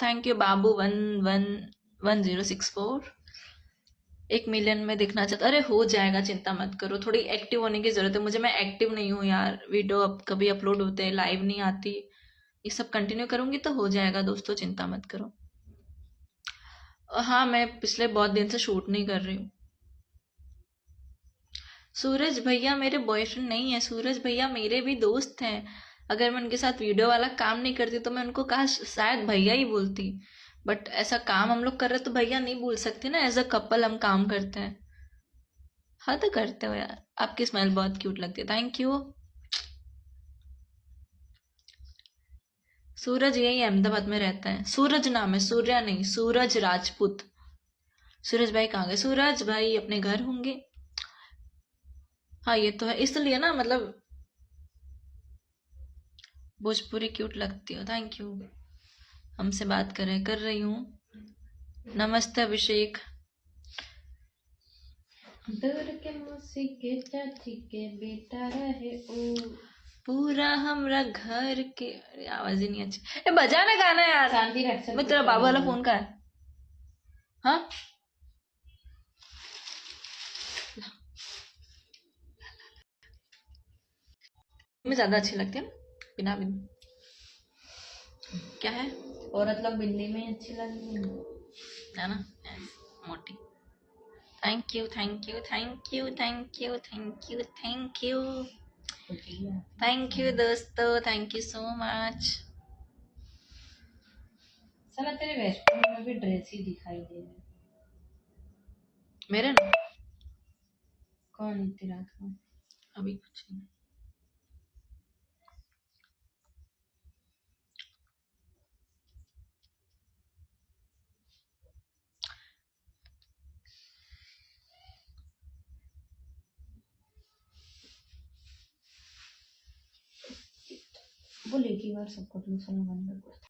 Thank you Babu 111064। 1 million में दिखना चाहता, अरे हो जाएगा, चिंता मत करो। थोड़ी एक्टिव होने की जरूरत है मुझे, मैं एक्टिव नहीं हूँ यार। वीडियो अब कभी अपलोड होते हैं, लाइव नहीं आती। ये सब कंटिन्यू करूंगी तो हो जाएगा दोस्तों, चिंता मत करो। हाँ, मैं पिछले बहुत दिन से शूट नहीं कर रही हूँ। सूरज भैया मेरे बॉयफ्रेंड नहीं है, सूरज भैया मेरे भी दोस्त हैं। अगर मैं उनके साथ वीडियो वाला काम नहीं करती तो मैं उनको कहा शायद भैया ही बोलती। बट ऐसा काम हम लोग कर रहे तो भैया नहीं बोल सकते ना, एज अ कपल हम काम करते हैं। हाँ तो करते हो यार, आपकी स्माइल बहुत क्यूट लगती है, थैंक यू। सूरज यही अहमदाबाद में रहता है, सूरज नाम है, सूर्या नहीं, सूरज राजपूत। सूरज भाई कहाँ गए? सूरज भाई अपने घर होंगे। हाँ ये तो है, इसलिए ना मतलब भोजपुरी क्यूट लगती हो, थैंक यू। हमसे बात कर रही हूँ। नमस्ते अभिषेक। दूर के मौसी के चाची के बेटा रहे ओ। पूरा हमरा घर के, अरे आवाज ही नहीं अच्छी। ए बजा ना गाना यार। शांति रख मैं तेरा बाबू वाला फोन का है। हाँ में ज्यादा अच्छी लगती है ना, बिना बिन। क्या है? औरत लोग बिल्ली में अच्छी लगती है ना, मोटी। Thank you thank you thank you thank you thank you thank you thank you दोस्तों, थैंक यू सो मच। साला तेरे वेस्टर्न में भी ड्रेस ही दिखाई दे रहा है। मेरे ना कौन इतनी रात को? अभी कुछ नहीं। बोले एक ही बार सबको ट्यूशन बंद कर।